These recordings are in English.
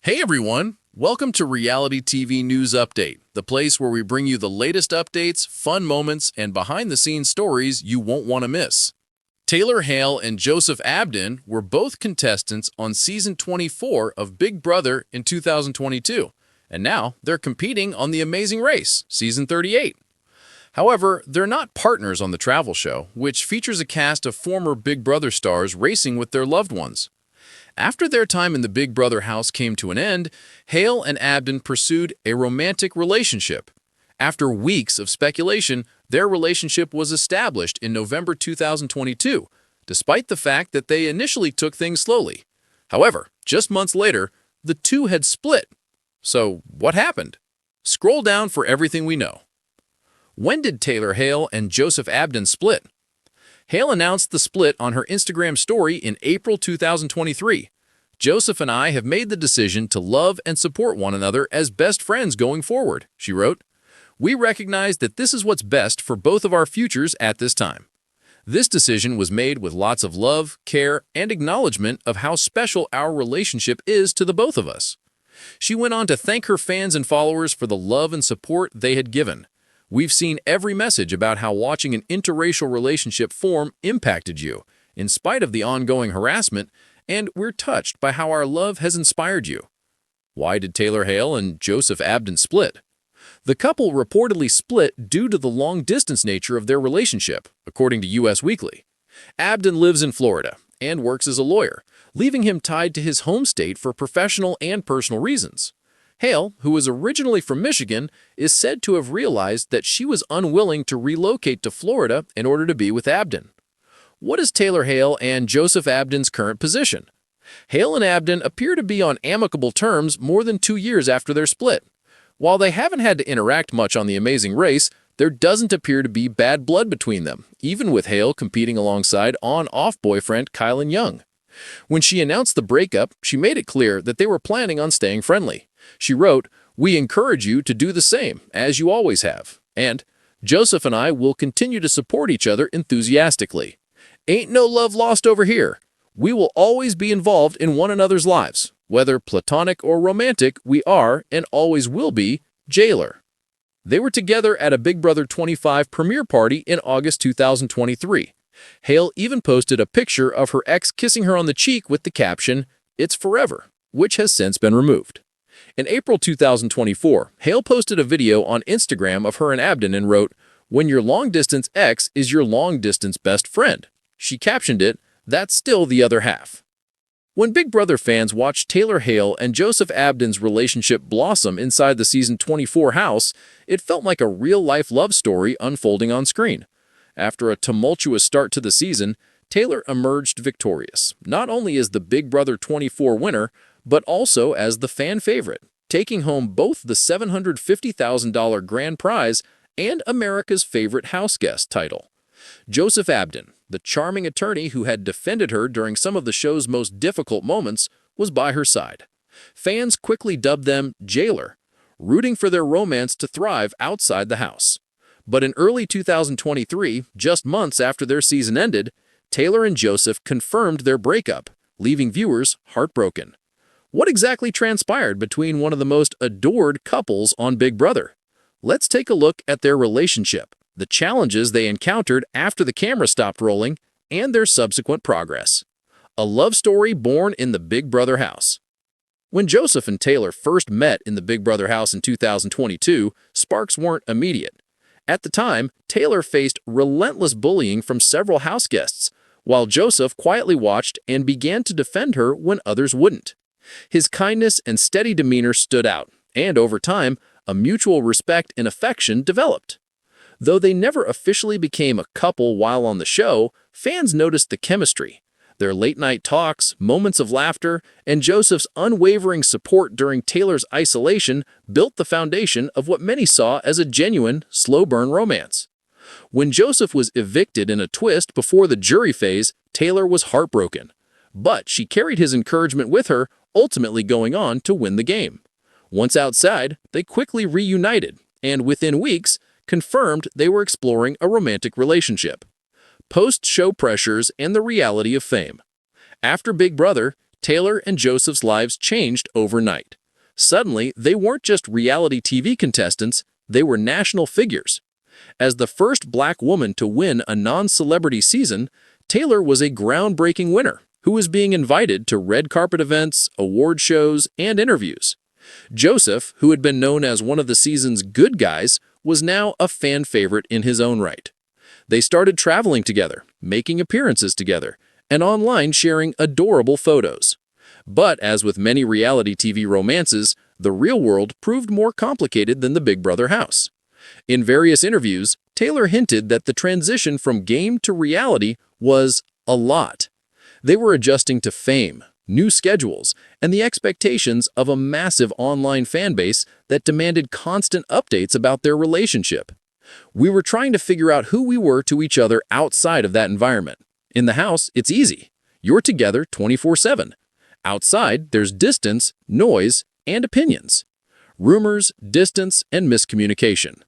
Hey everyone! Welcome to Reality TV News Update, the place where we bring you the latest updates, fun moments, and behind-the-scenes stories you won't want to miss. Taylor Hale and Joseph Abdin were both contestants on Season 24 of Big Brother in 2022, and now they're competing on The Amazing Race, Season 38. However, they're not partners on the travel show, which features a cast of former Big Brother stars racing with their loved ones. After their time in the Big Brother house came to an end, Hale and Abdin pursued a romantic relationship. After weeks of speculation, their relationship was established in November 2022, despite the fact that they initially took things slowly. However, just months later, the two had split. So, what happened? Scroll down for everything we know. When did Taylor Hale and Joseph Abdin split? Hale announced the split on her Instagram story in April 2023. "Joseph and I have made the decision to love and support one another as best friends going forward," she wrote. "We recognize that this is what's best for both of our futures at this time. This decision was made with lots of love, care, and acknowledgement of how special our relationship is to the both of us." She went on to thank her fans and followers for the love and support they had given. "We've seen every message about how watching an interracial relationship form impacted you, in spite of the ongoing harassment, and we're touched by how our love has inspired you." Why did Taylor Hale and Joseph Abdin split? The couple reportedly split due to the long-distance nature of their relationship, according to US Weekly. Abdin lives in Florida and works as a lawyer, leaving him tied to his home state for professional and personal reasons. Hale, who was originally from Michigan, is said to have realized that she was unwilling to relocate to Florida in order to be with Abdin. What is Taylor Hale and Joseph Abdin's current position? Hale and Abdin appear to be on amicable terms more than 2 years after their split. While they haven't had to interact much on The Amazing Race, there doesn't appear to be bad blood between them, even with Hale competing alongside on-off boyfriend Kylan Young. When she announced the breakup, she made it clear that they were planning on staying friendly. She wrote, "We encourage you to do the same, as you always have. And Joseph and I will continue to support each other enthusiastically. Ain't no love lost over here. We will always be involved in one another's lives. Whether platonic or romantic, we are, and always will be, jailer." They were together at a Big Brother 25 premiere party in August 2023. Hale even posted a picture of her ex kissing her on the cheek with the caption, "It's forever," which has since been removed. In April 2024, Hale posted a video on Instagram of her and Abdin and wrote, "When your long-distance ex is your long-distance best friend." She captioned it, "That's still the other half." When Big Brother fans watched Taylor Hale and Joseph Abdin's relationship blossom inside the Season 24 house, it felt like a real-life love story unfolding on screen. After a tumultuous start to the season, Taylor emerged victorious, not only as the Big Brother 24 winner, but also as the fan favorite, taking home both the $750,000 grand prize and America's Favorite House Guest title. Joseph Abdin, the charming attorney who had defended her during some of the show's most difficult moments, was by her side. Fans quickly dubbed them jailer, rooting for their romance to thrive outside the house. But in early 2023, just months after their season ended, Taylor and Joseph confirmed their breakup, leaving viewers heartbroken. What exactly transpired between one of the most adored couples on Big Brother? Let's take a look at their relationship, the challenges they encountered after the camera stopped rolling, and their subsequent progress. A love story born in the Big Brother house. When Joseph and Taylor first met in the Big Brother house in 2022, sparks weren't immediate. At the time, Taylor faced relentless bullying from several house guests, while Joseph quietly watched and began to defend her when others wouldn't. His kindness and steady demeanor stood out, and over time, a mutual respect and affection developed. Though they never officially became a couple while on the show, fans noticed the chemistry. Their late-night talks, moments of laughter, and Joseph's unwavering support during Taylor's isolation built the foundation of what many saw as a genuine, slow-burn romance. When Joseph was evicted in a twist before the jury phase, Taylor was heartbroken. But she carried his encouragement with her, ultimately going on to win the game. Once outside, they quickly reunited, and within weeks, confirmed they were exploring a romantic relationship. Post-show pressures and the reality of fame. After Big Brother, Taylor and Joseph's lives changed overnight. Suddenly, they weren't just reality TV contestants, they were national figures. As the first black woman to win a non-celebrity season, Taylor was a groundbreaking winner who was being invited to red carpet events, award shows, and interviews. Joseph, who had been known as one of the season's good guys, was now a fan favorite in his own right. They started traveling together, making appearances together, and online sharing adorable photos. But as with many reality TV romances, the real world proved more complicated than the Big Brother house. In various interviews, Taylor hinted that the transition from game to reality was a lot. They were adjusting to fame, new schedules, and the expectations of a massive online fan base that demanded constant updates about their relationship. We were trying to figure out who we were to each other outside of that environment. In the house, it's easy. You're together 24/7. Outside, there's distance, noise, and opinions. Rumors, distance, and miscommunication.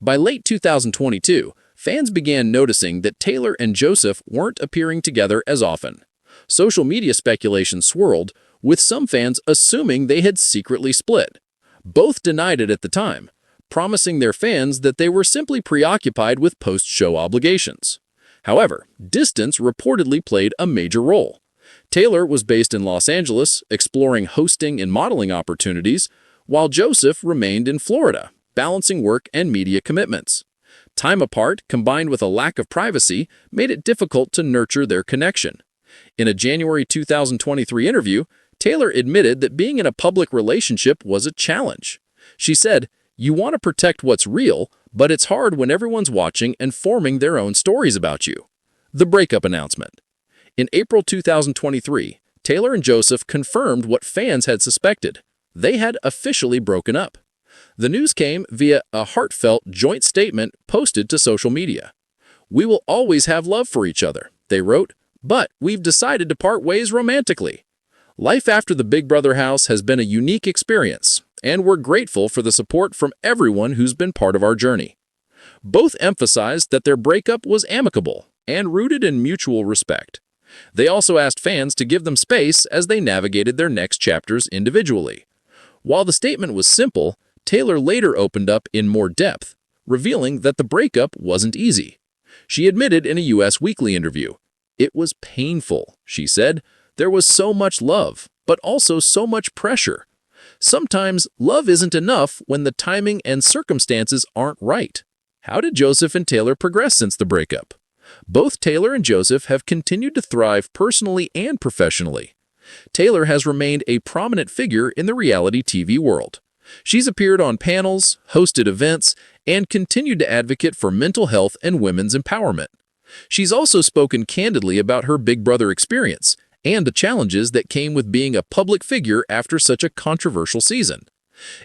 By late 2022, fans began noticing that Taylor and Joseph weren't appearing together as often. Social media speculation swirled, with some fans assuming they had secretly split. Both denied it at the time, promising their fans that they were simply preoccupied with post-show obligations. However, distance reportedly played a major role. Taylor was based in Los Angeles, exploring hosting and modeling opportunities, while Joseph remained in Florida, balancing work and media commitments. Time apart, combined with a lack of privacy, made it difficult to nurture their connection. In a January 2023 interview, Taylor admitted that being in a public relationship was a challenge. She said, "You want to protect what's real, but it's hard when everyone's watching and forming their own stories about you." The breakup announcement. In April 2023, Taylor and Joseph confirmed what fans had suspected. They had officially broken up. The news came via a heartfelt joint statement posted to social media. "We will always have love for each other," they wrote, "but we've decided to part ways romantically. Life after the Big Brother house has been a unique experience, and we're grateful for the support from everyone who's been part of our journey." Both emphasized that their breakup was amicable and rooted in mutual respect. They also asked fans to give them space as they navigated their next chapters individually. While the statement was simple, Taylor later opened up in more depth, revealing that the breakup wasn't easy. She admitted in a U.S. Weekly interview, "It was painful," she said. "There was so much love, but also so much pressure. Sometimes love isn't enough when the timing and circumstances aren't right." How did Joseph and Taylor progress since the breakup? Both Taylor and Joseph have continued to thrive personally and professionally. Taylor has remained a prominent figure in the reality TV world. She's appeared on panels, hosted events, and continued to advocate for mental health and women's empowerment. She's also spoken candidly about her Big Brother experience and the challenges that came with being a public figure after such a controversial season.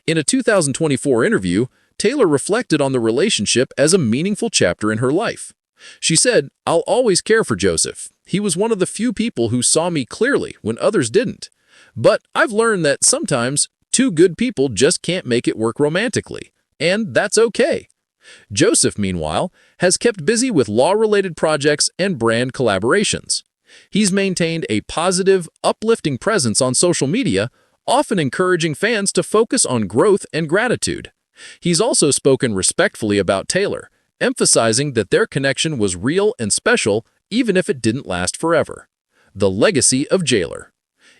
In a 2024 interview, Taylor reflected on the relationship as a meaningful chapter in her life. She said, "I'll always care for Joseph. He was one of the few people who saw me clearly when others didn't. But I've learned that sometimes two good people just can't make it work romantically, and that's okay." Joseph, meanwhile, has kept busy with law-related projects and brand collaborations. He's maintained a positive, uplifting presence on social media, often encouraging fans to focus on growth and gratitude. He's also spoken respectfully about Taylor, emphasizing that their connection was real and special even if it didn't last forever. The legacy of Taylor.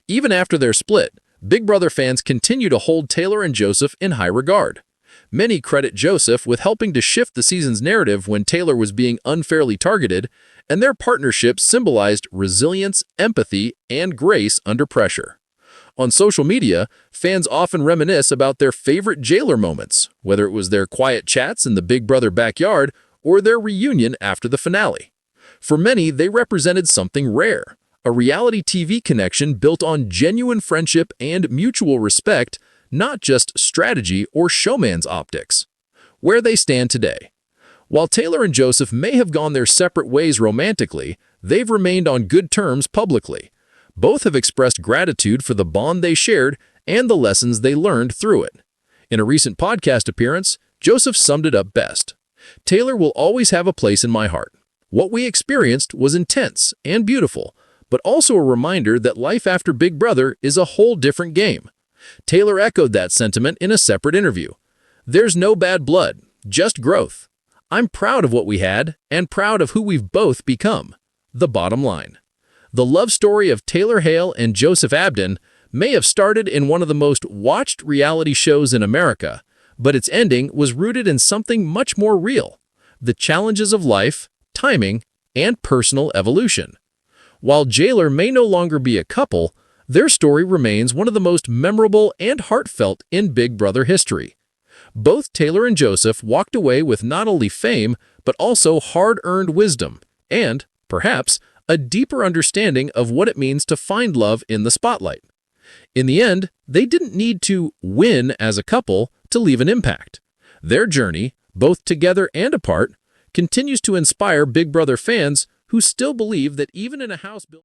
Even after their split, Big Brother fans continue to hold Taylor and Joseph in high regard. Many credit Joseph with helping to shift the season's narrative when Taylor was being unfairly targeted, and their partnership symbolized resilience, empathy, and grace under pressure. On social media, fans often reminisce about their favorite jailer moments, whether it was their quiet chats in the Big Brother backyard or their reunion after the finale. For many, they represented something rare, a reality TV connection built on genuine friendship and mutual respect, not just strategy or showman's optics. Where they stand today. While Taylor and Joseph may have gone their separate ways romantically, they've remained on good terms publicly. Both have expressed gratitude for the bond they shared and the lessons they learned through it. In a recent podcast appearance, Joseph summed it up best. "Taylor will always have a place in my heart. What we experienced was intense and beautiful, but also a reminder that life after Big Brother is a whole different game. Taylor echoed that sentiment in a separate interview. "There's no bad blood, just growth. I'm proud of what we had and proud of who we've both become. The bottom line." The love story of Taylor Hale and Joseph Abdin may have started in one of the most watched reality shows in America, but its ending was rooted in something much more real: the challenges of life, timing, and personal evolution. While Taylor may no longer be a couple, their story remains one of the most memorable and heartfelt in Big Brother history. Both Taylor and Joseph walked away with not only fame, but also hard-earned wisdom and, perhaps, a deeper understanding of what it means to find love in the spotlight. In the end, they didn't need to win as a couple to leave an impact. Their journey, both together and apart, continues to inspire Big Brother fans who still believe that even in a house built